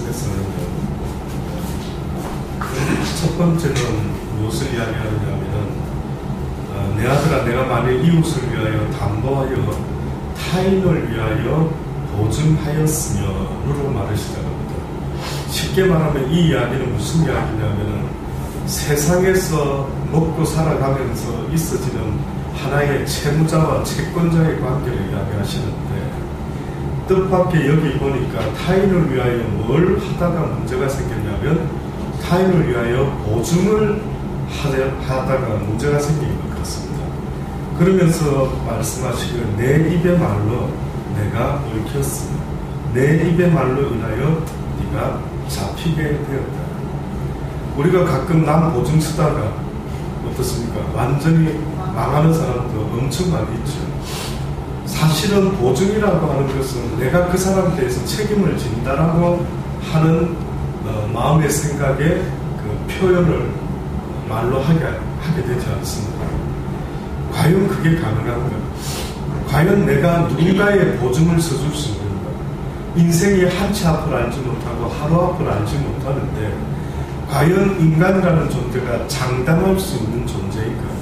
속에서는요, 첫 번째는 무엇을 이야기하느냐면, 내 아들아, 내가 만일 이웃을 위하여 담보하여 타인을 위하여 보증하였으며로 말을 시작합니다. 쉽게 말하면 이 이야기는 무슨 이야기냐면은 세상에서 먹고 살아가면서 있어지는 하나의 채무자와 채권자의 관계를 이야기하시는데, 뜻밖의 여기 보니까 타인을 위하여 뭘 하다가 문제가 생겼냐면 타인을 위하여 보증을 하다가 문제가 생긴 것 같습니다. 그러면서 말씀하시기를 내 입의 말로 내가 얽혔으며 내 입의 말로 인하여 네가 잡히게 되었다. 우리가 가끔 남 보증 쓰다가 어떻습니까? 완전히 망하는 사람도 엄청 많이 있죠. 사실은 보증이라고 하는 것은 내가 그 사람에 대해서 책임을 진다라고 하는 마음의 생각에 그 표현을 말로 하게 되지 않습니다. 과연 그게 가능한가? 과연 내가 누군가의 보증을 써줄 수 있는가? 인생의 한치 앞을 알지 못하고 하루 앞을 알지 못하는데 과연 인간이라는 존재가 장담할 수 있는 존재인가?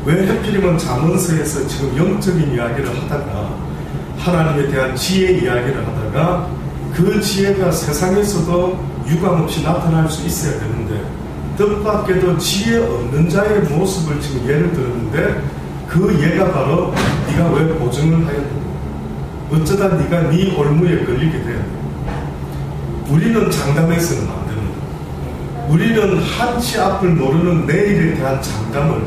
왜 하필이면 잠언서에서 지금 영적인 이야기를 하다가 하나님에 대한 지혜 이야기를 하다가 그 지혜가 세상에서도 유감없이 나타날 수 있어야 되는데 뜻밖에도 지혜 없는 자의 모습을 지금 예를 들었는데 그 예가 바로 네가 왜 보증을 하였느냐, 어쩌다 네가 네 올무에 걸리게 되었느냐. 우리는 장담해서는 안 됩니다. 우리는 한치 앞을 모르는 내일에 대한 장담을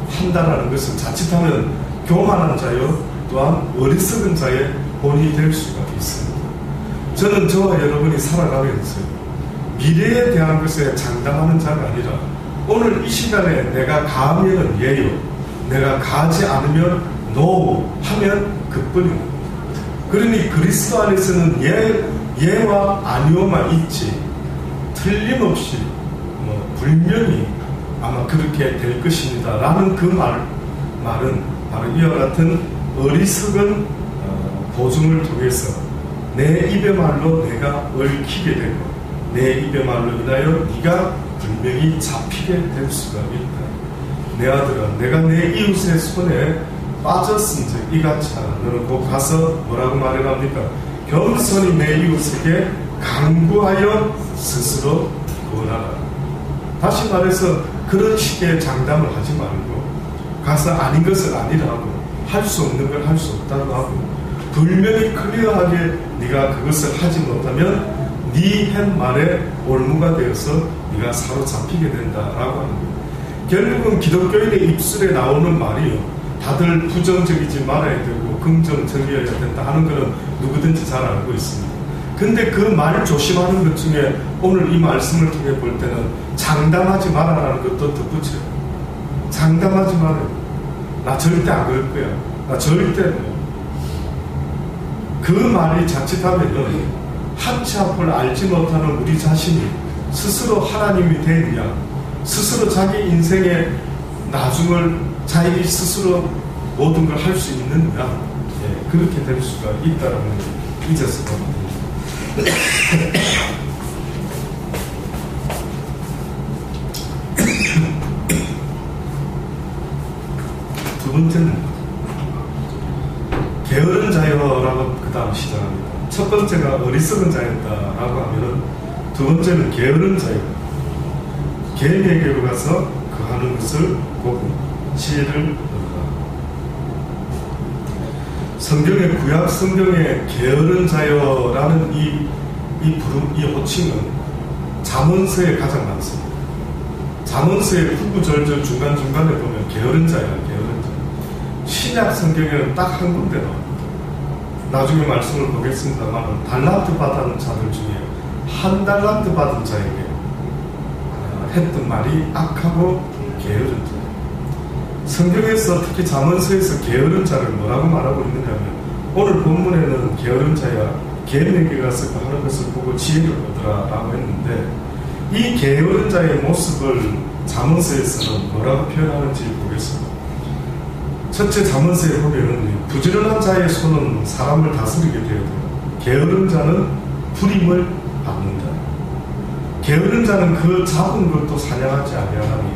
한다라는 것은 자칫하면 교만한 자요 또한 어리석은 자의 본이 될 수가 있습니다. 저는 저와 여러분이 살아가면서 미래에 대한 것에 장담하는 자가 아니라 오늘 이 시간에 내가 가하면 예요, 내가 가지 않으면 노 하면 그뿐입니다. 그러니 그리스도 안에서는 예와 아니오만 있지 틀림없이 분명히 아마 그렇게 될 것입니다 라는 그 말은 바로 이와 같은 어리석은 보증을 통해서 내 입의 말로 내가 얽히게 되고 내 입의 말로 인하여 네가 분명히 잡히게 될 수가 있다. 내 아들아, 내가 내 이웃의 손에 빠졌은즉 이같이 하라. 너는 곧 가서 뭐라고 말해갑니까? 겸손히 내 이웃에게 강구하여 스스로 구원하라. 다시 말해서 그런 식의 장담을 하지 말고 가서 아닌 것을 아니라고, 할 수 없는 걸 할 수 없다고 하고, 분명히 클리어하게 네가 그것을 하지 못하면 네 한 말에 올무가 되어서 네가 사로잡히게 된다라고 하는 거예요. 결국은 기독교인의 입술에 나오는 말이요, 다들 부정적이지 말아야 되고 긍정적이어야 된다 하는 것은 누구든지 잘 알고 있습니다. 근데 그 말을 조심하는 것 중에 오늘 이 말씀을 통해 볼 때는 장담하지 말아라는 것도 덧붙여요. 장담하지 말아요. 나 절대 안 그럴 거야. 나 절대 그 말이 자칫하면 한치 앞을 알지 못하는 우리 자신이 스스로 하나님이 되느냐, 스스로 자기 인생의 나중을 자기 스스로 모든 걸 할 수 있느냐, 그렇게 될 수가 있다는 걸 잊어서 봅니다. 두 번째는 게으른 자여라고 그 다음 시작합니다. 첫 번째가 어리석은 자였다라고 하면은 두 번째는 게으른 자여. 개인에게로 가서 그 하는 것을 보고 지혜를 얻으라. 성경의 구약 성경의 게으른 자여라는 이 호칭은 잠언서에 가장 많습니다. 잠언서의 후구절절 중간중간에 보면 게으른 자야, 게으른 자. 신약 성경에는 딱 한 군데 나옵니다. 나중에 말씀을 보겠습니다만 달란트 받은 자들 중에 한 달란트 받은 자에게 했던 말이 악하고 게으른 자. 성경에서 특히 잠언서에서 게으른 자를 뭐라고 말하고 있느냐면 오늘 본문에는 게으른 자야 개인에게 가서 그 하는 것을 보고 지혜를 얻으라 라고 했는데 이 게으른 자의 모습을 잠언서에서는 뭐라고 표현하는지 보겠습니다. 첫째, 잠언서에 보면 부지런한 자의 손은 사람을 다스리게 되어도 게으른 자는 불임을 받는다. 게으른 자는 그 작은 것도 사냥하지 아니하나니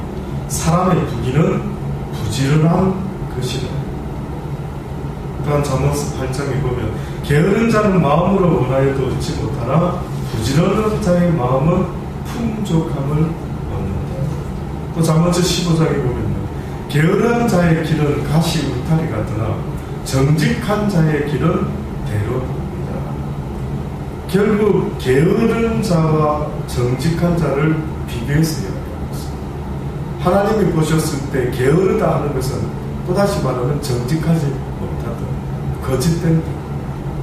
사람의 부귀는 부지런한 것이라. 또한 잠언서 8장에 보면 게으른 자는 마음으로 원하여도 얻지 못하나 부지런한 자의 마음은 풍족함을 얻는다. 또 잠언서 15장에 보면 게으른 자의 길은 가시 울타리 같으나 정직한 자의 길은 대로입니다. 결국 게으른 자와 정직한 자를 비교해서 이야기하고 있습니다. 하나님이 보셨을 때 게으르다 하는 것은 또다시 말하면 정직하지 못하다, 거짓된 자.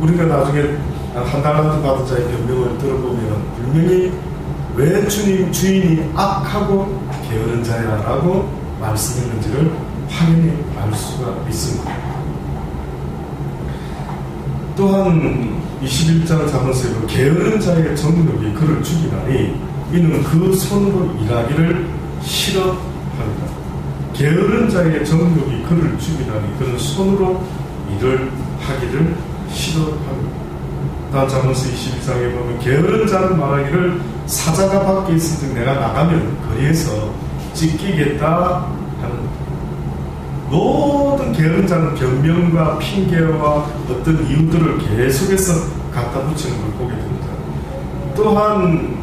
우리가 나중에 한 달란트 받은 자의 변명을 들어보면 분명히 왜 주인이 악하고 게으른 자야 라고 말씀했는지를 확연히 알 수가 있습니다. 또한 21장 잠언서에도 게으른 자의 정욕이 그를 죽이나니 이는 그 손으로 일하기를 싫어합니다. 게으른 자의 정욕이 그를 죽이나니 그는 손으로 일을 하기를 싫어합니다. 다음 잠언서 21장에 보면 게으른 자는 말하기를 사자가 밖에 있을 때 내가 나가면 거리에서 찢기겠다 하는. 모든 게으른 자는 변명과 핑계와 어떤 이유들을 계속해서 갖다 붙이는 걸 보게 됩니다. 또한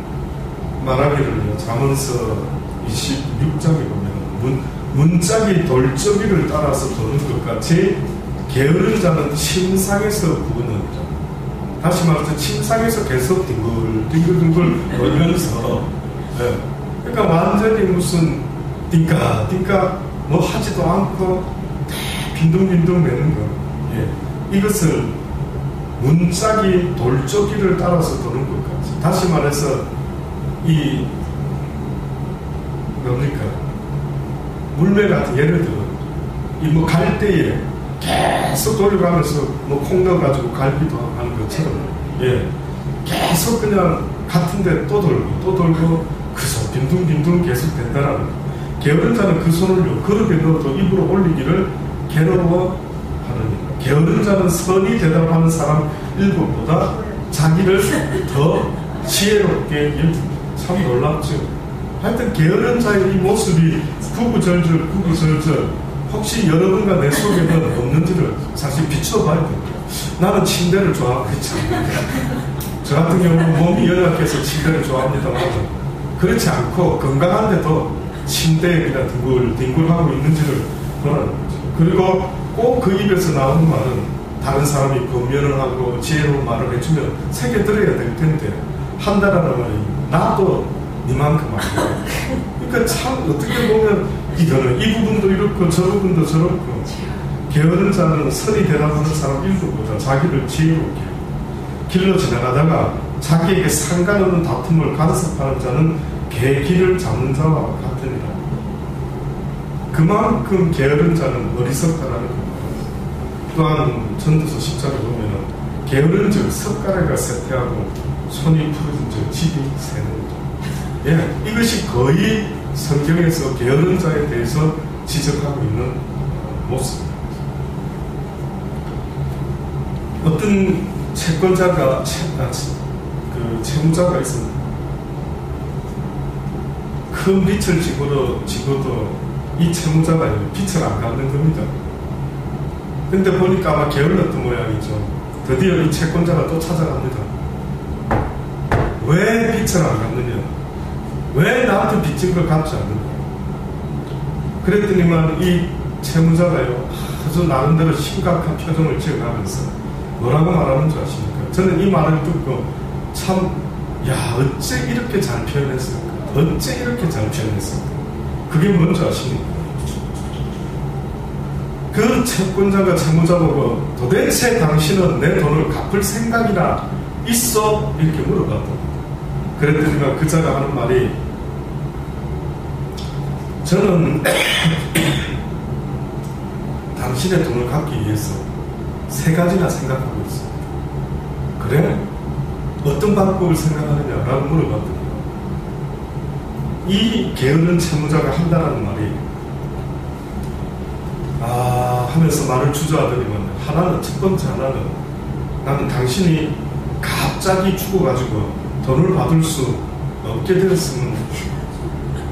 말하기를 잠언서 26장에 보면 문짝이 돌적이를 따라서 도는 것 같이 게으른 자는 침상에서 구는, 다시 말해서 침상에서 계속 뒹굴뒹굴 걸면서, 그러니까 완전히 무슨 띵까 뭐 하지도 않고 빈둥빈둥 매는 거. 이것을 문짝이 돌적이를 따라서 도는 것 같이. 다시 말해서 이 뭡니까? 물매 같은, 예를 들어 이 뭐 갈대에 계속 돌려가면서 뭐 콩 넣어가지고 갈비도 하는 것처럼, 계속 그냥 같은데 또 돌고 그래서 빈둥빈둥 계속 된다라는 거예요. 게으른 자는 그 손을 그릇에 넣어도 입으로 올리기를 괴로워하느니라. 게으른 자는 선이 대답하는 사람 일곱보다 자기를 더 지혜롭게 여깁니다. 참 놀랍죠. 하여튼 게으른 자의 이 모습이 구구절절 혹시 여러분과 내 속에는 없는지를 사실 비춰봐야 됩니다. 나는 침대를 좋아하고 있지 않는데, 저 같은 경우는 몸이 연약해서 침대를 좋아합니다만 그렇지 않고 건강한데도 침대에 그냥 뒹굴하고 있는지를 보라는 거죠. 그리고 꼭 그 입에서 나오는 말은 다른 사람이 권면을 하고 지혜로운 말을 해주면 새겨 들어야 될 텐데 한다라는 말이 나도 니만큼 아니야. 그러니까 참 어떻게 보면 이거는 이 부분도 이렇고 저 부분도 저렇고, 게으른 자는 선이 대답하는 사람 일곱보다 자기를 지혜롭게 길로 지나가다가 자기에게 상관없는 다툼을 간섭하는 자는 개 길을 잡는 자와 같으니라. 그만큼 게으른 자는 어리석다라는 겁니다. 또한 전도서 10장에 보면 게으른 즉 석가래가 쇠퇴하고 손이 부러진 즉 집이 새는 자. 이것이 거의 성경에서 게으른 자에 대해서 지적하고 있는 모습입니다. 어떤 채권자가 채무자가 있습니다. 큰 빚을 지고도 이 채무자가 빚을 안 갚는 겁니다. 근데 보니까 아마 게을렀던 모양이죠. 드디어 이 채권자가 또 찾아갑니다. 왜 빚을 안 갚느냐? 왜 나한테 빚진 걸 갚지 않느냐? 그랬더니만 이 채무자가요, 아주 나름대로 심각한 표정을 지어가면서 뭐라고 말하는 줄 아십니까? 저는 이 말을 듣고 참, 어째 이렇게 잘 표현했을까? 어째 이렇게 잘 표현했을까? 그게 뭔지 아십니까? 그 채권자가 채무자 보고 도대체 당신은 내 돈을 갚을 생각이나 있어? 이렇게 물어봤다. 그랬더니 그 자가 하는 말이, 저는 당신의 돈을 갚기 위해서 3가지나 생각하고 있습니다. 그래? 어떤 방법을 생각하느냐라고 물어봤더니 이 게으른 채무자가 한다는 말이 하면서 말을 주저하더니만 첫 번째 하나는 나는 당신이 갑자기 죽어가지고 돈을 받을 수 없게 되었으면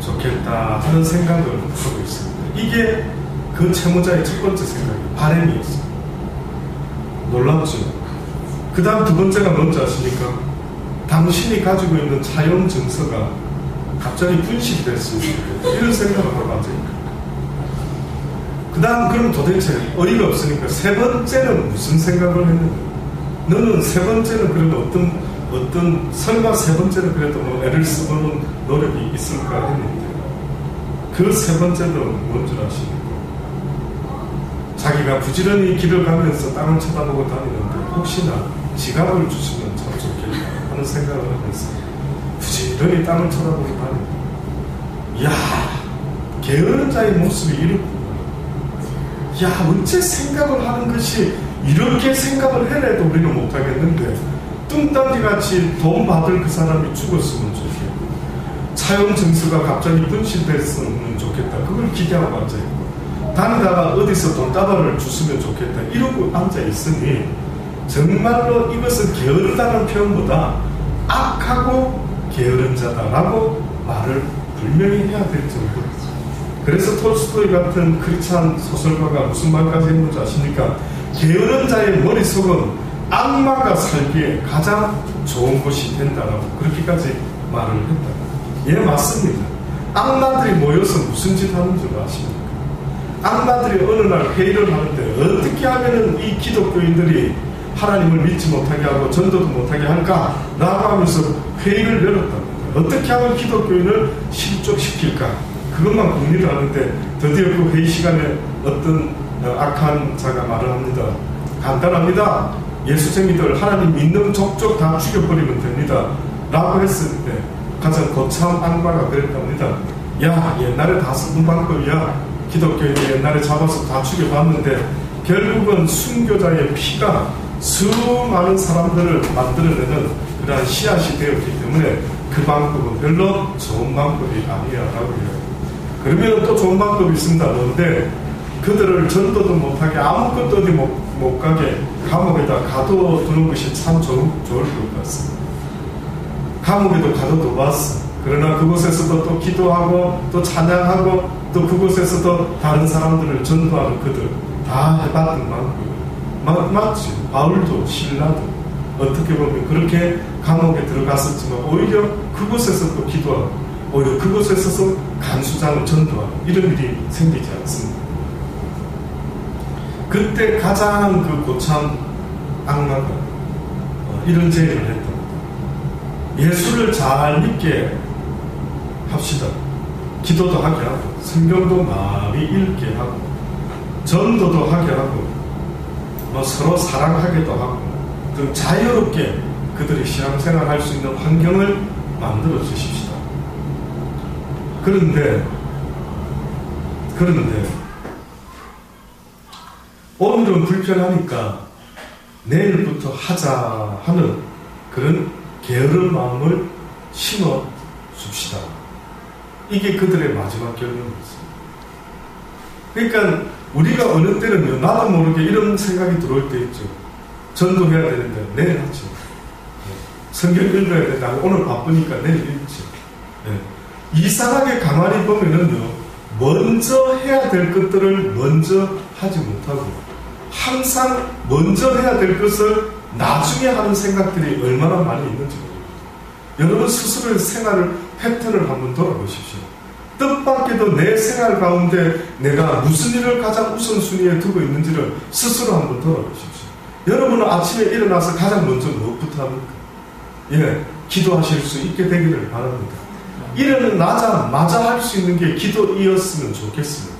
좋겠다 하는 생각을 하고 있습니다. 이게 그 채무자의 첫 번째 생각이에요. 바람이었어요. 놀랍죠? 그 다음 두 번째가 뭔지 아십니까? 당신이 가지고 있는 차용 증서가 갑자기 분실이 됐습니다. 이런 생각을 하고 앉아있다. 그 다음 그럼 도대체 어이가 없으니까 세 번째는 무슨 생각을 했는가? 너는 세 번째는 그래도 어떤 설마 세 번째는 그래도 뭐 애를 쓰고는 노력이 있을까 했는데 그 세 번째는 뭔 줄 아십니까? 자기가 부지런히 길을 가면서 땅을 쳐다보고 다니는데 혹시나 지갑을 주시면 참 좋겠다 하는 생각을 하면서 부지런히 땅을 쳐다보고 다닙니다. 이야, 게으른 자의 모습이 이렇구나. 야, 어째 생각을 하는 것이 이렇게 생각을 해내도 우리는 못하겠는데 뚱딴지같이 돈 받을 그 사람이 죽었으면 좋겠고 차용 증서가 갑자기 분실됐으면 좋겠다. 그걸 기대하고 앉아있고 다니다가 어디서 돈다발을 주시면 좋겠다 이러고 앉아있으니 정말로 이것은 게으르다는 표현보다 악하고 게으른 자다라고 말을 분명히 해야 될 정도. 그래서 톨스토이 같은 크리스찬 소설가가 무슨 말까지 했는지 아십니까? 게으른 자의 머릿속은 악마가 살기에 가장 좋은 곳이 된다라고 그렇게까지 말을 했다. 예, 맞습니다. 악마들이 모여서 무슨 짓 하는 줄 아십니까? 악마들이 어느 날 회의를 하는데 어떻게 하면은 이 기독교인들이 하나님을 믿지 못하게 하고 전도도 못하게 할까? 라고 하면서 회의를 열었답니다. 어떻게 하면 기독교인을 실족시킬까? 그것만 궁리를 하는데 드디어 그 회의 시간에 어떤 악한 자가 말을 합니다. 간단합니다. 예수쟁이들 하나님 믿는 족족 다 죽여버리면 됩니다. 라고 했을 때 가장 거참 악마가 그랬답니다. 야, 옛날에 다 쓰던 방법이야. 기독교인이 옛날에 잡아서 다 죽여봤는데 결국은 순교자의 피가 수많은 사람들을 만들어내는 그러한 씨앗이 되었기 때문에 그 방법은 별로 좋은 방법이 아니야 라고 해요. 그러면 또 좋은 방법이 있습니다. 그런데 그들을 전도도 못하게 아무것도 어디 못 가게 감옥에다 가둬두는 것이 참 좋을 것 같습니다. 감옥에도 가둬둬봤어. 그러나 그곳에서도 또 기도하고 또 찬양하고 또 그곳에서도 다른 사람들을 전도하는 그들 다 해봤던 방법. 맞지? 바울도 신라도 어떻게 보면 그렇게 감옥에 들어갔었지만 오히려 그곳에서도 기도하고 오히려 그곳에서 간수장을 전도하고 이런 일이 생기지 않습니다. 그때 가장 그 고참 악마가 이런 제의를 했답니다. 예수를 잘 믿게 합시다. 기도도 하게 하고 성경도 많이 읽게 하고 전도도 하게 하고 뭐 서로 사랑하게도 하고 좀 자유롭게 그들이 신앙생활 할 수 있는 환경을 만들어 주십시다. 그런데 오늘은 불편하니까 내일부터 하자 하는 그런 게으른 마음을 심어 줍시다. 이게 그들의 마지막 결론이었습니다. 그러니까 우리가 어느 때는요, 나도 모르게 이런 생각이 들어올 때 있죠. 전도해야 되는데 내일 하지. 성경 읽어야 되는데 오늘 바쁘니까 내일 읽지. 이상하게 가만히 보면은요, 먼저 해야 될 것들을 먼저 하지 못하고 항상 먼저 해야 될 것을 나중에 하는 생각들이 얼마나 많이 있는지 모릅니다. 여러분 스스로의 생활을 패턴을 한번 돌아보십시오. 뜻밖에도 내 생활 가운데 내가 무슨 일을 가장 우선순위에 두고 있는지를 스스로 한번 돌아보십시오. 여러분은 아침에 일어나서 가장 먼저 무엇부터 합니까? 예, 기도하실 수 있게 되기를 바랍니다. 일어나자마자 할 수 있는 게 기도이었으면 좋겠습니다.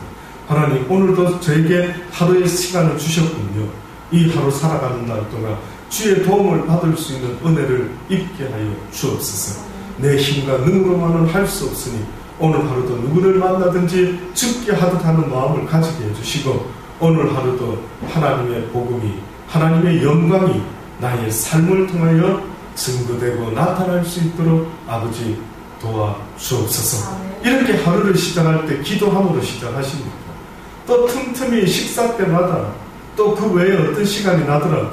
하나님, 오늘도 저에게 하루의 시간을 주셨군요. 이 하루 살아가는 날 동안 주의 도움을 받을 수 있는 은혜를 입게 하여 주옵소서. 내 힘과 능으로만은 할 수 없으니 오늘 하루도 누구를 만나든지 죽게 하듯 하는 마음을 가지게 해주시고 오늘 하루도 하나님의 복음이, 하나님의 영광이 나의 삶을 통하여 증거되고 나타날 수 있도록 아버지 도와주옵소서. 이렇게 하루를 시작할 때 기도함으로 시작하십니다. 또 틈틈이 식사 때마다 또 그 외에 어떤 시간이 나더라도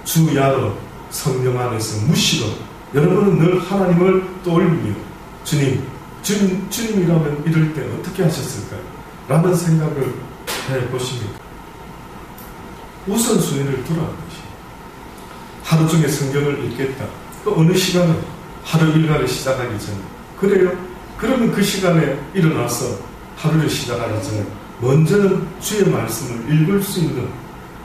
주 야로 성령 안에서 무시로 여러분은 늘 하나님을 떠올리며 주님이라면 이럴 때 어떻게 하셨을까요? 라는 생각을 해보십니까? 우선순위를 두라는 것이. 하루 중에 성경을 읽겠다. 어느 시간에? 하루 일과를 시작하기 전에. 그래요? 그러면 그 시간에 일어나서 하루를 시작하기 전에 먼저는 주의 말씀을 읽을 수 있는,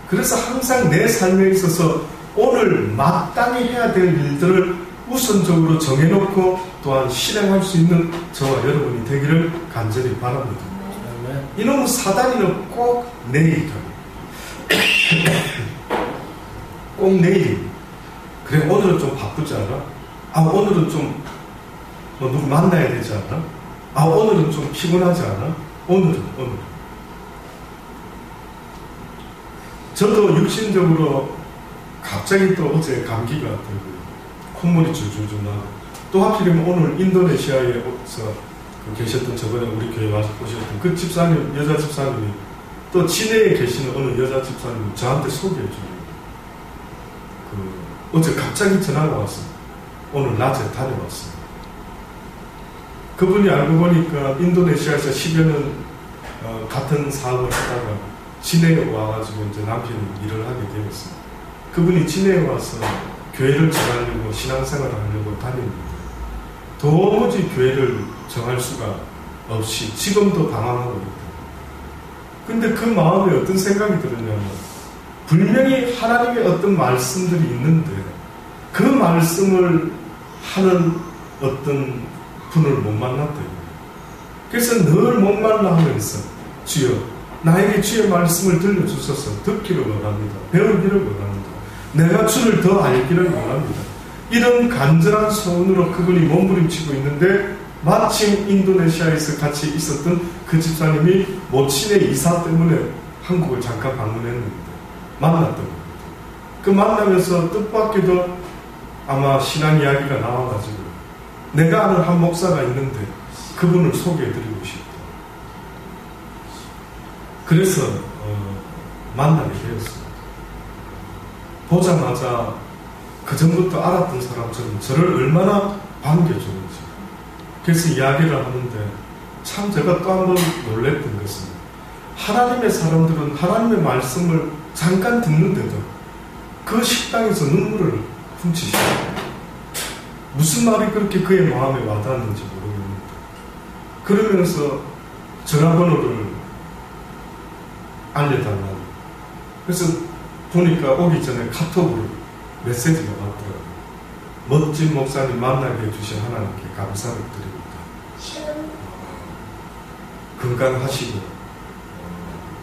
그래서 항상 내 삶에 있어서 오늘 마땅히 해야 될 일들을 우선적으로 정해놓고 또한 실행할 수 있는 저와 여러분이 되기를 간절히 바랍니다. 이놈은 사단이는 꼭 내일 꼭 내일. 그래, 오늘은 좀 바쁘지 않아? 오늘은 좀 누구 만나야 되지 않아? 오늘은 좀 피곤하지 않아? 오늘. 저도 육신적으로 갑자기 또 어제 감기가 들고요. 콧물이 줄줄줄 나고, 또 하필이면 오늘 인도네시아에서 계셨던, 저번에 우리 교회 와서 오셨던 그 집사님, 여자 집사님이 또 진해에 계시는 어느 여자 집사님이 저한테 소개해줘요. 어제 갑자기 전화가 왔어요. 오늘 낮에 다녀왔어요. 그분이 알고 보니까 인도네시아에서 10여 년 같은 사업을 하다가 진해에 와가지고 이제 남편이 일을 하게 되었어요. 그분이 진해에 와서 교회를 정하려고 신앙생활을 하려고 다닙니다. 도무지 교회를 정할 수가 없이 지금도 방황하고 있다. 근데 그 마음에 어떤 생각이 들었냐면, 분명히 하나님의 어떤 말씀들이 있는데 그 말씀을 하는 어떤 분을 못 만났다. 그래서 늘 목말라 하면서, 주여 나에게 주의 말씀을 들려주셔서 듣기를 원합니다. 배우기를 원합니다. 내가 주를 더 알기를 원합니다. 이런 간절한 소원으로 그분이 몸부림치고 있는데, 마침 인도네시아에서 같이 있었던 그 집사님이 모친의 이사 때문에 한국을 잠깐 방문했는데 만났던 겁니다. 그 만나면서 뜻밖에도 아마 신앙 이야기가 나와가지고, 내가 아는 한 목사가 있는데 그분을 소개해드리고 싶다. 그래서 만나게 되었습니다. 보자마자 그 전부터 알았던 사람처럼 저를 얼마나 반겨주는지. 그래서 이야기를 하는데 참 제가 또 한 번 놀랬던 것은, 하나님의 사람들은 하나님의 말씀을 잠깐 듣는데도 그 식당에서 눈물을 훔치시고, 무슨 말이 그렇게 그의 마음에 와닿았는지 모르겠는데, 그러면서 전화번호를 알려달라고. 그래서 보니까 오기 전에 카톡으로 메시지가 왔더라고요. 멋진 목사님 만나게 해주신 하나님께 감사를 드립니다. 건강하시고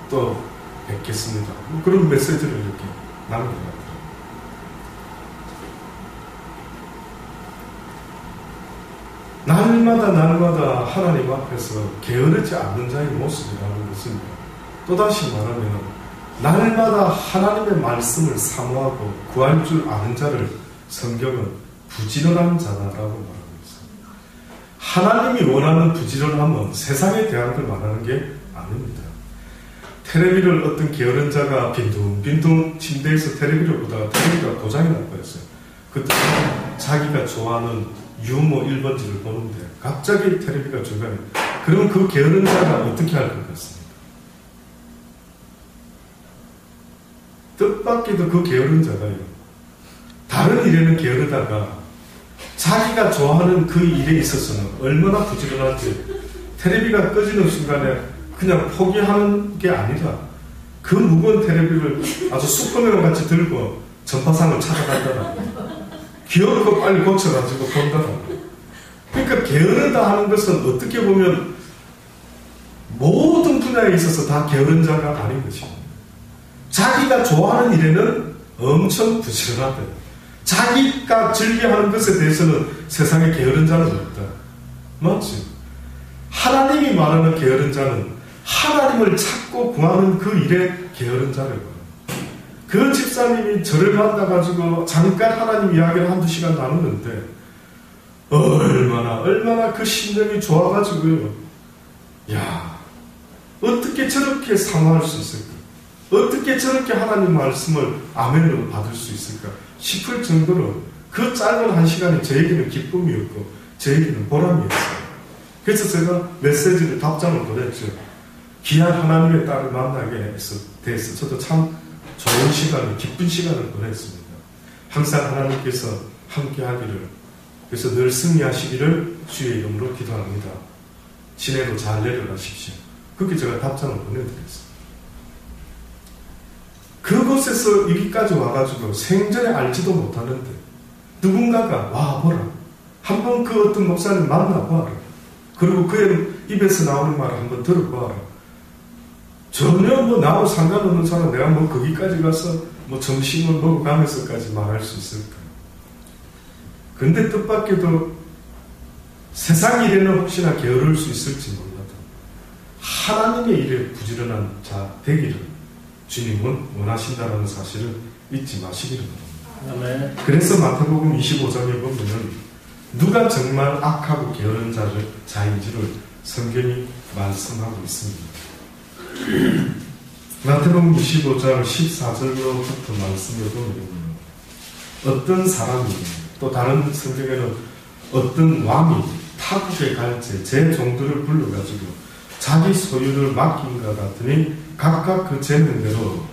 또 뵙겠습니다. 그런 메시지를 이렇게 남겨놨더라고요. 날마다 하나님 앞에서 게으르지 않는 자의 모습이라는 것은, 또다시 말하면 날마다 하나님의 말씀을 사모하고 구할 줄 아는 자를 성경은 부지런한 자다라고 말하고 있습니다. 하나님이 원하는 부지런함은 세상에 대한 걸 말하는 게 아닙니다. 텔레비를 어떤 게으른 자가 빈둥빈둥 침대에서 텔레비를 보다가 텔레비가 고장이 날 뻔했어요. 그때 자기가 좋아하는 유머 1번지를 보는데 갑자기 텔레비가 중간에, 그러면 그 게으른 자가 어떻게 할 것 같습니까? 뜻밖에도 그 게으른 자가요, 다른 일에는 게으르다가 자기가 좋아하는 그 일에 있어서는 얼마나 부지런한지, 텔레비가 꺼지는 순간에 그냥 포기하는 게 아니라 그 무거운 텔레비를 아주 슈퍼맨과 같이 들고 전파상을 찾아간다라고, 귀엽고 빨리 고쳐가지고 본다라고. 그러니까 게으르다 하는 것은 어떻게 보면 모든 분야에 있어서 다 게으른 자가 아닌 것입니다. 자기가 좋아하는 일에는 엄청 부지런하다. 자기가 즐겨하는 것에 대해서는 세상에 게으른 자는 없다. 맞지? 하나님이 말하는 게으른 자는 하나님을 찾고 구하는 그 일에 게으른 자라고. 그 집사님이 저를 만나가지고 잠깐 하나님 이야기를 한두 시간 나누는데 얼마나 그 심정이 좋아가지고요. 야, 어떻게 저렇게 사모할 수 있을까? 어떻게 저렇게 하나님 말씀을 아멘으로 받을 수 있을까 싶을 정도로 그 짧은 한 시간이 저에게는 기쁨이었고, 저에게는 보람이었어요. 그래서 제가 메시지를 답장을 보냈죠. 귀한 하나님의 딸을 만나게 돼서 저도 참 좋은 시간을, 기쁜 시간을 보냈습니다. 항상 하나님께서 함께 하기를, 그래서 늘 승리하시기를 주의 이름으로 기도합니다. 시내로 잘 내려가십시오. 그렇게 제가 답장을 보내드렸습니다. 그곳에서 여기까지 와가지고 생전에 알지도 못하는데 누군가가 와보라. 한번 그 어떤 목사님 만나봐라. 그리고 그의 입에서 나오는 말을 한번 들어봐라. 전혀 뭐 나하고 상관없는 사람, 내가 뭐 거기까지 가서 뭐 점심을 먹어가면서까지 말할 수 있을까? 근데 뜻밖에도 세상 일에는 혹시나 게으를 수 있을지 몰라도 하나님의 일에 부지런한 자 되기를 주님은 원하신다는 사실을 잊지 마시기를 바랍니다. 그래서 마태복음 25장에 보면은 누가 정말 악하고 게으른 자인지를 성경이 말씀하고 있습니다. 마태복음 25장 14절로부터 말씀을 보면 어떤 사람이, 또 다른 성경에는 어떤 왕이 타국에 갈 때 제 종들을 불러가지고 자기 소유를 맡긴 것 같으니 각각 그 재능대로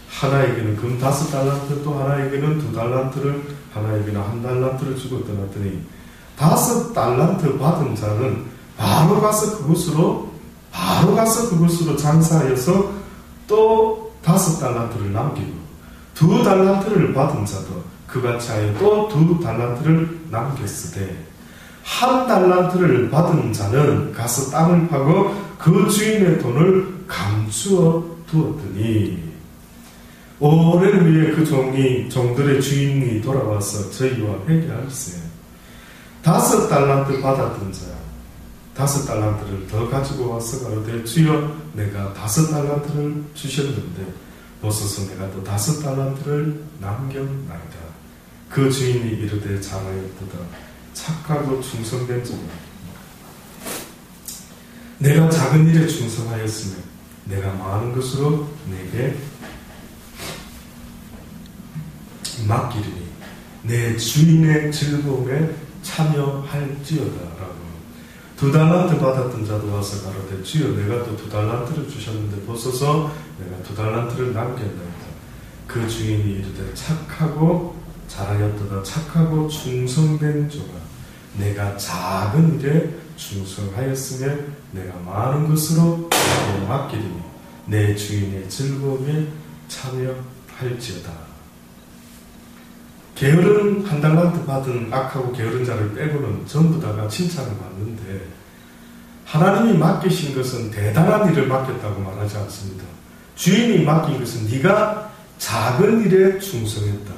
하나에게는 금 5달란트, 또 하나에게는 2달란트를, 하나에게는 1달란트를 주고 떠났더니 5달란트 받은 자는 바로 가서 그곳으로 장사하여서 또 5달란트를 남기고, 2달란트를 받은 자도 그같이 하여 또 2달란트를 남겼으되 1달란트를 받은 자는 가서 땅을 파고 그 주인의 돈을 감추어 두었더니 오랜 후에 그 종들의 주인이 돌아와서 저희와 회개할세. 5달란트 받았던 자 5달란트를 더 가지고 와서 가로되 주여 내가 5달란트를 주셨는데 보소서 내가 또 5달란트를 남겼나이다. 그 주인이 이르되 잘하였도다. 착하고 충성된 자라. 내가 작은 일에 충성하였으며 내가 많은 것으로 내게 맡기리니 내 주인의 즐거움에 참여할지어다. 라고 2달란트 받았던 자도 와서 가로되 주여 내가 또 2달란트를 주셨는데 보소서 내가 2달란트를 남겼나이다. 그 주인이 이르되 착하고 잘하였도다. 착하고 충성된 종아, 내가 작은 일에 충성하였으며 내가 많은 것으로 내게 맡기리니 내 주인의 즐거움에 참여할지어다. 게으른 1달란트 받은 악하고 게으른 자를 빼고는 전부 다가 칭찬을 받는데 하나님이 맡기신 것은 대단한 일을 맡겼다고 말하지 않습니다. 주인이 맡긴 것은 네가 작은 일에 충성했다.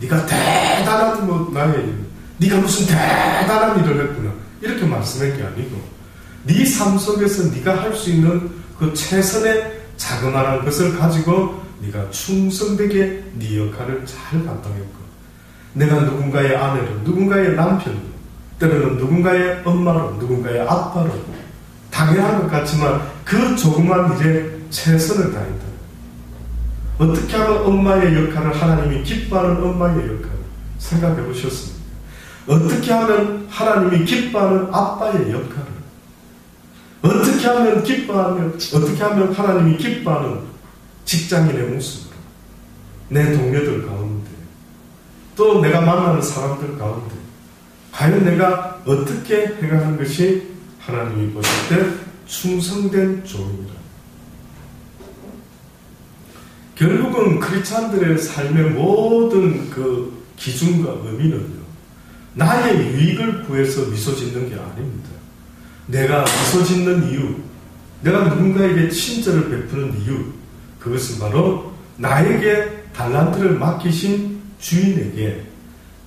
네가 대단한 네가 무슨 대단한 일을 했구나 이렇게 말씀한 게 아니고 네 삶 속에서 네가 할 수 있는 그 최선의 자그마한 것을 가지고 네가 충성되게 네 역할을 잘 감당했고, 내가 누군가의 아내로, 누군가의 남편으로, 때로는 누군가의 엄마로, 누군가의 아빠로 당연한 것 같지만 그 조그만 일에 최선을 다했다. 어떻게 하면 엄마의 역할을 하나님이 기뻐하는 엄마의 역할을 생각해 보셨습니까? 어떻게 하면 하나님이 기뻐하는 아빠의 역할을, 어떻게 하면 하나님이 기뻐하는 직장인의 모습으로 내 동료들 가운데, 또 내가 만나는 사람들 가운데 과연 내가 어떻게 행하는 것이 하나님이 보실 때 충성된 종이라. 결국은 크리스찬들의 삶의 모든 그 기준과 의미는요, 나의 유익을 구해서 미소 짓는 게 아닙니다. 내가 미소 짓는 이유, 내가 누군가에게 친절을 베푸는 이유, 그것은 바로 나에게 달란트를 맡기신 주인에게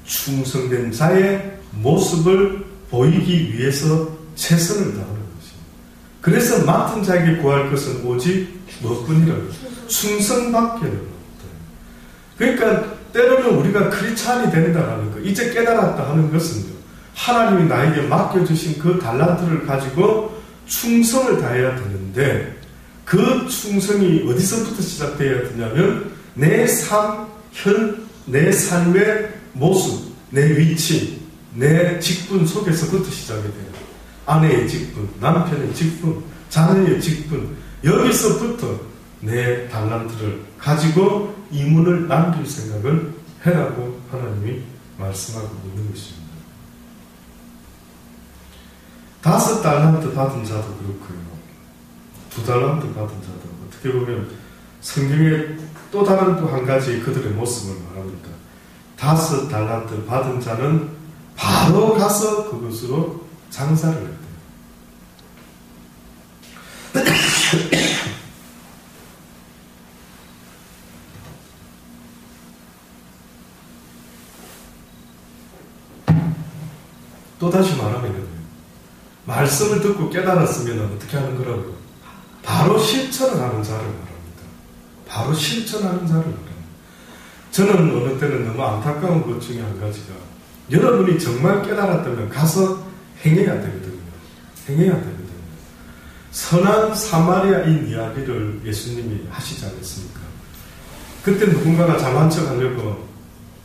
충성된 자의 모습을 보이기 위해서 최선을 다하는 것입니다. 그래서 맡은 자에게 구할 것은 오직 무엇뿐이라고? 충성밖에 없다. 그러니까 때로는 우리가 크리스찬이 된다는 것, 이제 깨달았다 하는 것은요, 하나님이 나에게 맡겨주신 그 달란트를 가지고 충성을 다해야 되는데, 그 충성이 어디서부터 시작되어야 되냐면 내 삶의 모습, 내 위치, 내 직분 속에서부터 시작이 돼요. 아내의 직분, 남편의 직분, 자녀의 직분, 여기서부터 내 달란트를 가지고 이문을 남길 생각을 해라고 하나님이 말씀하고 있는 것입니다. 5 달란트 받은 자도 그렇고요. 2 달란트 받은 자도 어떻게 보면 성경에 또 다른 또 한 가지 그들의 모습을 말합니다. 5 달란트 받은 자는 바로 가서 그것으로 장사를 했대요. 또 다시 말하면 말씀을 듣고 깨달았으면 어떻게 하는 거라고요? 바로 실천을 하는 자를 말합니다. 바로 실천하는 자를 말합니다. 저는 어느 때는 너무 안타까운 것 중에 한 가지가 여러분이 정말 깨달았다면 가서 행해야 되거든요. 행해야 되거든요. 선한 사마리아인 이야기를 예수님이 하시지 않았습니까? 그때 누군가가 잘난 척 하려고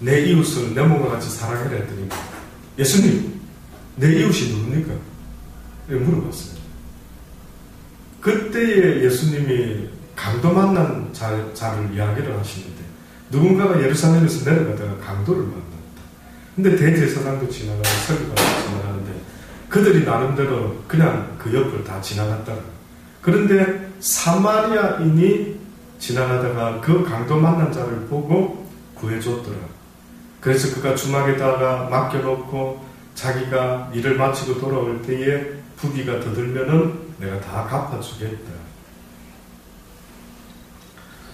내 이웃을 내 몸과 같이 사랑해라 했더니 예수님, 내 이웃이 누굽니까? 물어봤어요. 그때에 예수님이 강도 만난 자를 이야기를 하시는데 누군가가 예루살렘에서 내려가다가 강도를 만났다. 근데 대제사장도 지나가고 서기관도 지나가는데 그들이 나름대로 그냥 그 옆을 다 지나갔다. 그런데 사마리아인이 지나가다가 그 강도 만난 자를 보고 구해줬더라. 그래서 그가 주막에다가 맡겨놓고 자기가 일을 마치고 돌아올 때에 부귀가 더 들면은 내가 다 갚아주겠다.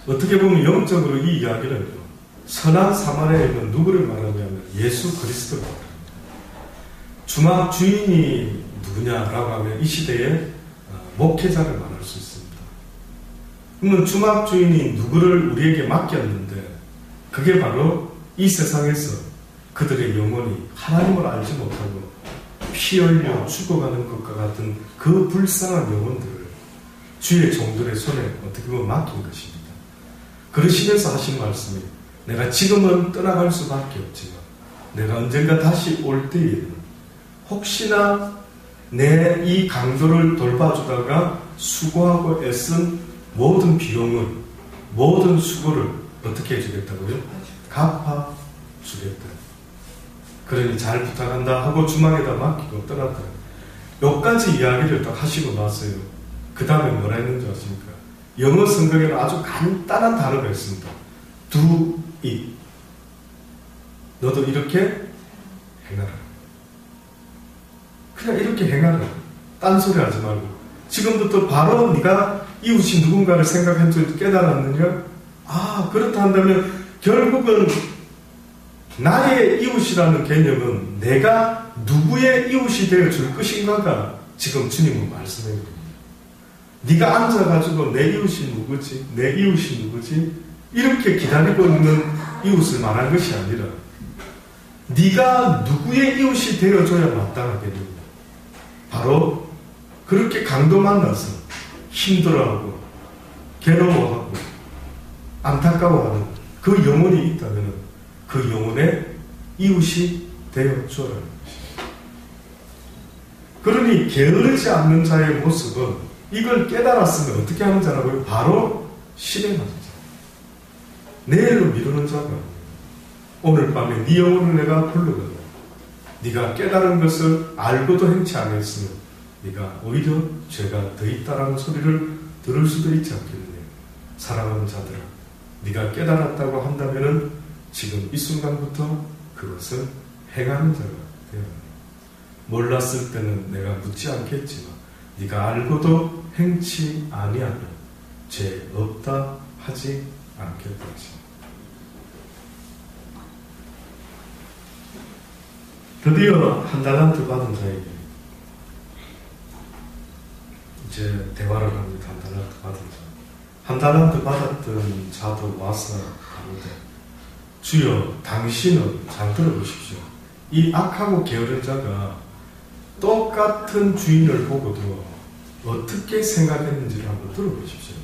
어떻게 보면 영적으로 이 이야기는요, 선한 사마리아인은 누구를 말하냐면 예수 그리스도를 말합니다. 주막 주인이 누구냐라고 하면 이 시대에 목회자를 말할 수 있습니다. 그러면 주막 주인이 누구를 우리에게 맡겼는데 그게 바로 이 세상에서 그들의 영혼이 하나님을 알지 못하고 피 흘려 죽어가는 것과 같은 그 불쌍한 영혼들을 주의 종들의 손에 어떻게 보면 맡긴 것입니다. 그러시면서 하신 말씀이 내가 지금은 떠나갈 수밖에 없지만 내가 언젠가 다시 올 때에는 혹시나 내 이 강도를 돌봐주다가 수고하고 애쓴 모든 비용을, 모든 수고를 어떻게 해주겠다고요? 갚아주겠다. 그러니 잘 부탁한다 하고 주막에다 맡기고 떠났다. 여기까지 이야기를 딱 하시고 나서요. 그 다음에 뭐라 했는지 아십니까? 영어 성경에는 아주 간단한 단어가 있습니다. Do it. 너도 이렇게 행하라. 그냥 이렇게 행하라. 딴소리 하지 말고. 지금부터 바로 네가 이웃이 누군가를 생각한 줄 깨달았느냐? 아, 그렇다 한다면 결국은 나의 이웃이라는 개념은 내가 누구의 이웃이 되어줄 것인가가 지금 주님은 말씀해 줍니다. 네가 앉아가지고 내 이웃이 누구지? 내 이웃이 누구지? 이렇게 기다리고 있는 이웃을 말한 것이 아니라 네가 누구의 이웃이 되어줘야 마땅하겠느냐. 바로 그렇게 강도 만나서 힘들어하고 괴로워하고 안타까워하는 그 영혼이 있다면 그 영혼의 이웃이 되어줘야 하는 것입니다. 그러니 게으르지 않는 자의 모습은 이걸 깨달았으면 어떻게 하는 자라고요? 바로 실행하는 자. 내일로 미루는 자가 아니에요. 오늘 밤에 네 영혼을 내가 불러가고 네가 깨달은 것을 알고도 행치 않았으면 네가 오히려 죄가 더 있다라는 소리를 들을 수도 있지 않겠느냐. 사랑하는 자들아, 네가 깨달았다고 한다면은 지금 이 순간부터 그것을 행하는 자가 되어야 합니다. 몰랐을 때는 내가 묻지 않겠지만 네가 알고도 행치 아니하면 죄 없다 하지 않겠다. 드디어 한 달란트 받은 자에게 이제 대화를 합니다. 한 달란트 받은 자. 한 달란트 받았던 자도 와서 가로되 주여 당신은 잘 들어보십시오. 이 악하고 게으른 자가 똑같은 주인을 보고도 어떻게 생각했는지를 한번 들어보십시오.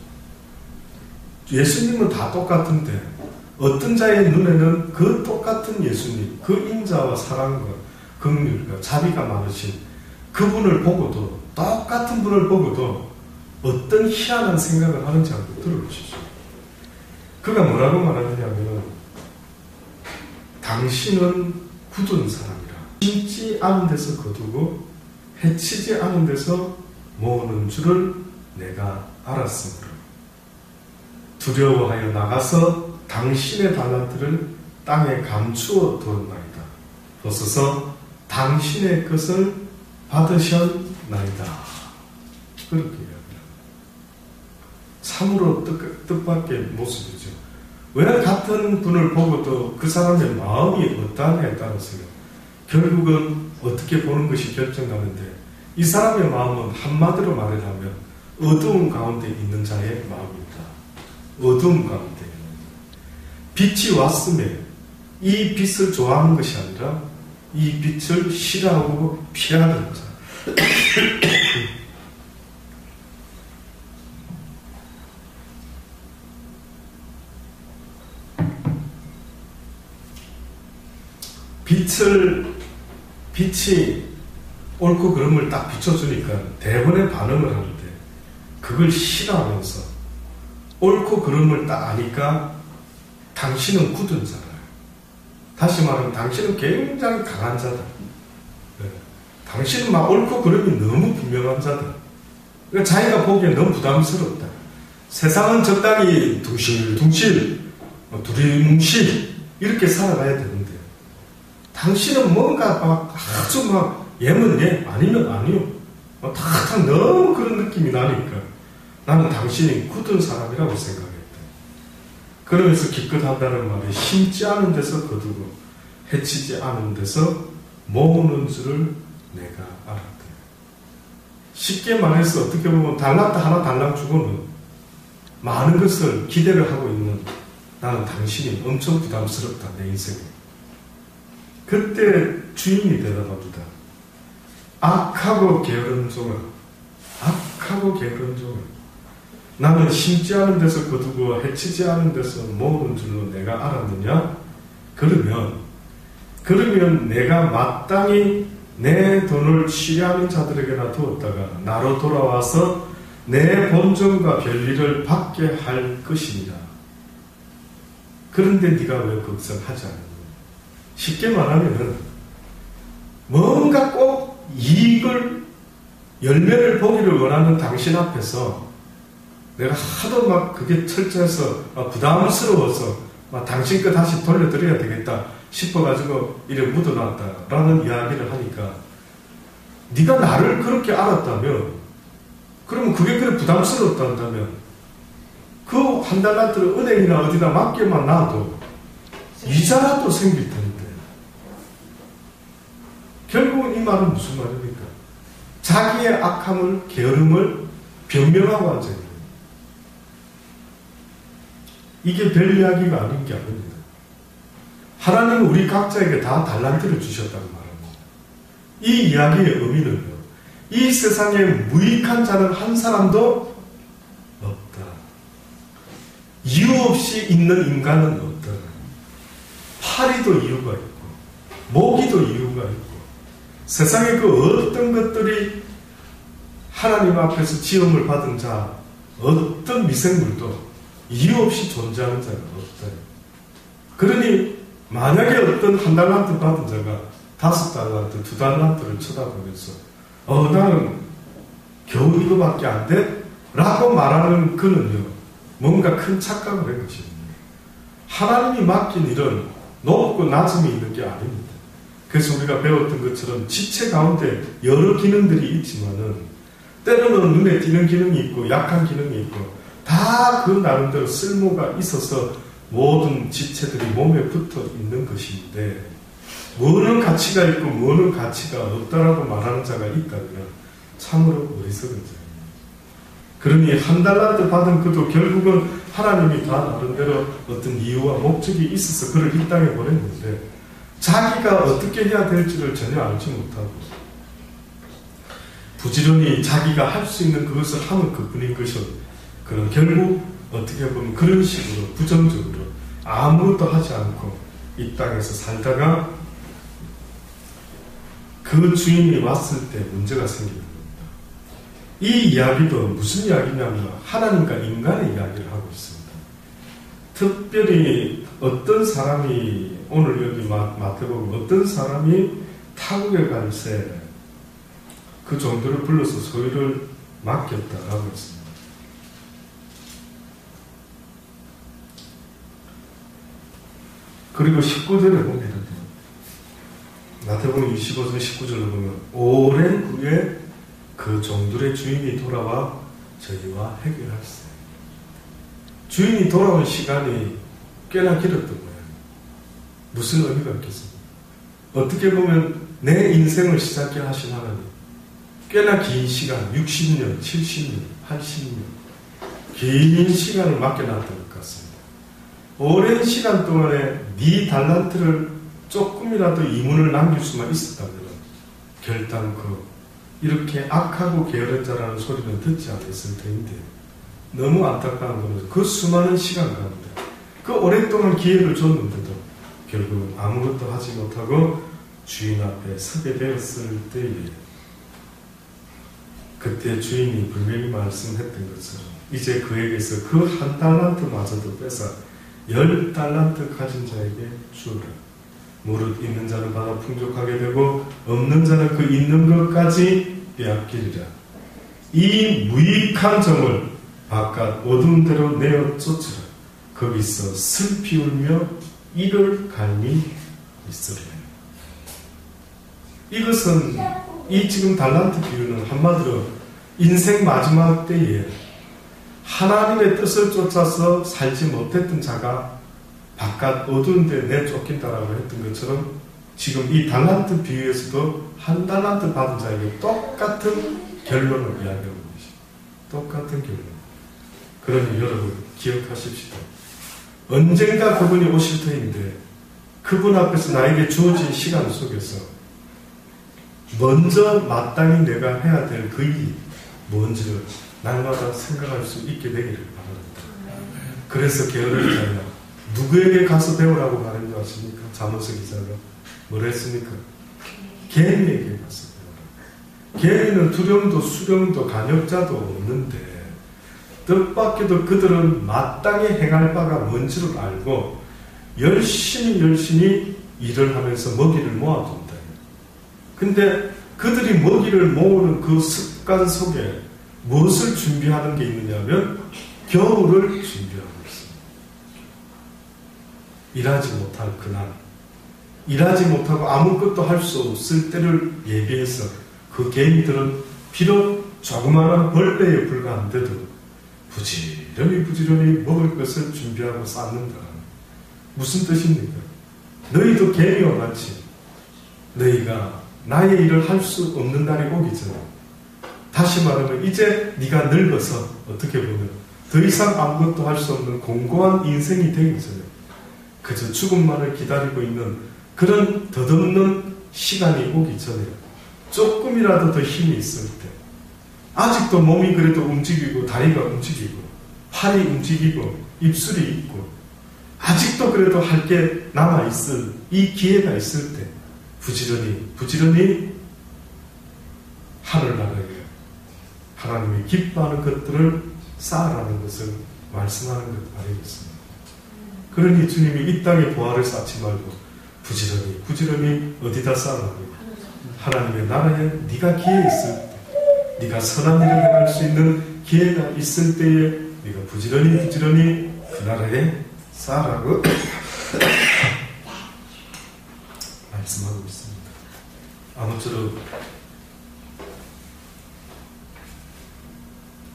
예수님은 다 똑같은데 어떤 자의 눈에는 그 똑같은 예수님, 그 인자와 사랑과 긍휼과 자비가 많으신 그분을 보고도, 똑같은 분을 보고도 어떤 희한한 생각을 하는지 한번 들어보십시오. 그가 뭐라고 말하느냐면, 당신은 굳은 사람이라. 심지 않은 데서 거두고 해치지 않은 데서 모으는 줄을 내가 알았으므로 두려워하여 나가서 당신의 달란트를 땅에 감추어 두었나이다. 벗어서 당신의 것을 받으셨나이다. 그렇게 이야기합니다. 참으로 뜻밖의 모습이죠. 왜 같은 분을 보고도 그 사람의 마음이 어떠하냐에 따라서요, 결국은 어떻게 보는 것이 결정나는데, 이 사람의 마음은 한마디로 말하자면 어두운 가운데 있는 자의 마음입니다. 어두운 가운데. 빛이 왔음에 이 빛을 좋아하는 것이 아니라 이 빛을 싫어하고 피하는 자. 빛이 옳고 그름을 딱 비춰주니까 대번에 반응을 하는데, 그걸 싫어하면서 옳고 그름을 딱 아니까 당신은 굳은 자다. 다시 말하면 당신은 굉장히 강한 자다. 네. 당신은 막 옳고 그름이 너무 분명한 자다. 그러니까 자기가 보기엔 너무 부담스럽다. 세상은 적당히 둥실둥실, 두리뭉실 이렇게 살아가야 되는데, 당신은 뭔가 막 아주 막 예면 예, 아니면 아니요. 탁탁 너무 그런 느낌이 나니까 나는 당신이 굳은 사람이라고 생각했다. 그러면서 기껏 한다는 말이 심지 않은 데서 거두고 해치지 않은 데서 모으는 줄을 내가 알았다. 쉽게 말해서 어떻게 보면 달란트 하나 달랑 주고는 많은 것을 기대를 하고 있는 나는 당신이 엄청 부담스럽다, 내 인생에. 그때 주인이 대답합니다. 악하고 게으른 종아, 악하고 게으른 종아, 나는 심지 않은 데서 거두고 해치지 않은 데서 모으는 줄로 내가 알았느냐? 그러면 내가 마땅히 내 돈을 취하는 자들에게나 두었다가 나로 돌아와서 내 본전과 별일을 받게 할 것이니라. 그런데 네가 왜 걱정하지 않느냐? 쉽게 말하면 뭔가 꼭 이익을, 열매를 보기를 원하는 당신 앞에서 내가 하도 막 그게 철저해서 부담스러워서 당신 거 다시 돌려드려야 되겠다 싶어가지고 이래 묻어놨다라는 이야기를 하니까, 네가 나를 그렇게 알았다면, 그러면 그게 그래 부담스럽다면 그 한 달란트를 은행이나 어디다 맡겨만 놔도 이자라도 생길 텐데. 결국은 이 말은 무슨 말입니까? 자기의 악함을, 게으름을 변명하고 앉아있는, 이게 별 이야기가 아닌 게 아닙니다. 하나님은 우리 각자에게 다 달란트를 주셨다고 말합니다. 이 이야기의 의미는요, 이 세상에 무익한 자는 한 사람도 없다. 이유 없이 있는 인간은 없다. 파리도 이유가 있고 모기도 이유가 있고, 세상에 그 어떤 것들이 하나님 앞에서 지음을 받은 자, 어떤 미생물도 이유 없이 존재하는 자가 없다. 그러니 만약에 어떤 한 달란트 받은 자가 5달란트, 2달란트를 쳐다보면서 나는 겨우 이거밖에 안 돼? 라고 말하는 그는요, 뭔가 큰 착각을 한 것입니다. 하나님이 맡긴 일은 높고 낮음이 있는 게 아닙니다. 그래서 우리가 배웠던 것처럼 지체 가운데 여러 기능들이 있지만은 때로는 눈에 띄는 기능이 있고 약한 기능이 있고 다 그 나름대로 쓸모가 있어서 모든 지체들이 몸에 붙어 있는 것인데, 뭐는 가치가 있고 뭐는 가치가 없다라고 말하는 자가 있다면 참으로 어리석은 자입니다. 그러니 한 달란트 받은 그도 결국은 하나님이 다 나름대로 어떤 이유와 목적이 있어서 그를 이 땅에 보냈는데, 자기가 어떻게 해야 될지를 전혀 알지 못하고 부지런히 자기가 할 수 있는 그것을 하는 그뿐인 것은, 그런 결국 어떻게 보면 그런 식으로 부정적으로 아무것도 하지 않고 이 땅에서 살다가 그 주인이 왔을 때 문제가 생기는 겁니다. 이 이야기도 무슨 이야기냐면 하나님과 인간의 이야기를 하고 있습니다. 특별히 어떤 사람이 오늘 여기 마태복음 어떤 사람이 타국에 갈 새 그 종들을 불러서 소유를 맡겼다라고 했습니다. 그리고 19절에 보면 마태복음 25장 19절을 보면 오랜 후에 그 종들의 주인이 돌아와 저희와 해결할세. 주인이 돌아온 시간이 꽤나 길었던 거예요. 무슨 의미가 있겠습니까? 어떻게 보면 내 인생을 시작해 하신 하나님, 꽤나 긴 시간, 60년, 70년, 80년, 긴 시간을 맡겨놨던 것 같습니다. 오랜 시간 동안에 네 달란트를 조금이라도 이문을 남길 수만 있었다면 결단코 이렇게 악하고 게으른 자라는 소리는 듣지 않았을 텐데, 너무 안타까운 것은 그 수많은 시간 가운데 그 오랫동안 기회를 줬는데도 결국 아무것도 하지 못하고 주인 앞에 서게 되었을 때에 그때 주인이 분명히 말씀했던 것처럼 이제 그에게서 그 한 달란트마저도 뺏어 10달란트 가진 자에게 주어라. 무릇 있는 자는 받아 풍족하게 되고 없는 자는 그 있는 것까지 빼앗기리라. 이 무익한 정을 바깥 어두운 데로 내어 쫓으라. 거기서 슬피 울며 이를 갈미 있으리라. 이것은 이 지금 달란트 비유는 한마디로 인생 마지막 때에 하나님의 뜻을 쫓아서 살지 못했던 자가 바깥 어두운 데 내쫓긴다라고 했던 것처럼 지금 이 달란트 비유에서도 한 달란트 받은 자에게 똑같은 결론을 이야기하고 계십니다. 똑같은 결론. 그러니 여러분 기억하십시오. 언젠가 그분이 오실 터인데 그분 앞에서 나에게 주어진 시간 속에서 먼저 마땅히 내가 해야 될 그 일이 뭔지를 날마다 생각할 수 있게 되기를 바랍니다. 그래서 게으른 자야 누구에게 가서 배우라고 말한 줄 아십니까? 잠언서 기자가 뭐라 했습니까? 개미에게 가서 배우라. 개미는 두령도 수령도 간역자도 없는데 뜻밖에도 그들은 마땅히 행할 바가 뭔지를 알고 열심히 일을 하면서 먹이를 모아둔다. 근데 그들이 먹이를 모으는 그 습관 속에 무엇을 준비하는 게 있느냐면 겨울을 준비하고 있습니다. 일하지 못할 그날, 일하지 못하고 아무것도 할 수 없을 때를 예비해서 그 개미들은 비록 조그마한 벌레에 불과한데도 부지런히 먹을 것을 준비하고 쌓는다. 무슨 뜻입니까? 너희도 개미와 같이 너희가 나의 일을 할 수 없는 날이 오기 전에, 다시 말하면 이제 네가 늙어서 어떻게 보면 더 이상 아무것도 할 수 없는 공고한 인생이 되기 전에 그저 죽음만을 기다리고 있는 그런 덧없는 시간이 오기 전에 조금이라도 더 힘이 있을 때, 아직도 몸이 그래도 움직이고 다리가 움직이고 팔이 움직이고 입술이 있고 아직도 그래도 할 게 남아있을 이 기회가 있을 때 부지런히 하늘나라에 하나님이 기뻐하는 것들을 쌓아라는 것을 말씀하는 것 아니겠습니까? 그러니 주님이 이 땅에 보화를 쌓지 말고 부지런히 어디다 쌓으라고? 하나님의 나라에 네가 기회 있을 때, 네가 선한 일을 행할 수 있는 기회가 있을 때에 네가 부지런히 그 나라에 쌓으라고 말씀하고 있습니다. 아무쪼록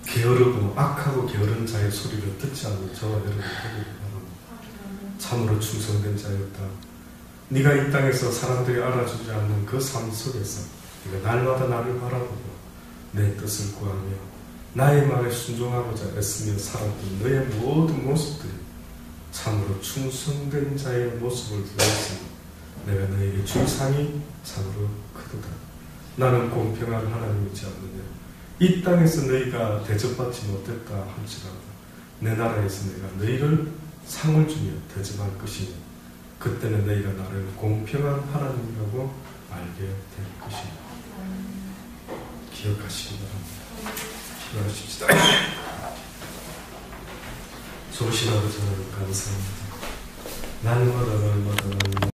게으르고 악하고 게으른 자의 소리를 듣지 않는 저와 여러분 되기를 바랍니다. 참으로 충성된 자였다. 네가 이 땅에서 사람들이 알아주지 않는 그 삶 속에서 네가 날마다 나를 바라보고 내 뜻을 구하며 나의 말에 순종하고자 애쓰며 살았던 너의 모든 모습들이 참으로 충성된 자의 모습을 보였으니 내가 너에게 줄 상이 참으로 크도다. 나는 공평한 하나님이지 않느냐. 이 땅에서 너희가 대접받지 못했다 할지라도 내 나라에서 내가 너희를 상을 주며 대접할 것이니 그때는 너희가 나를 공평한 하나님이라고 알게 될 것입니다. 기억하시기 바랍니다. 기도하십시다. 좋으신 아버지 하나님 감사합니다. 날마다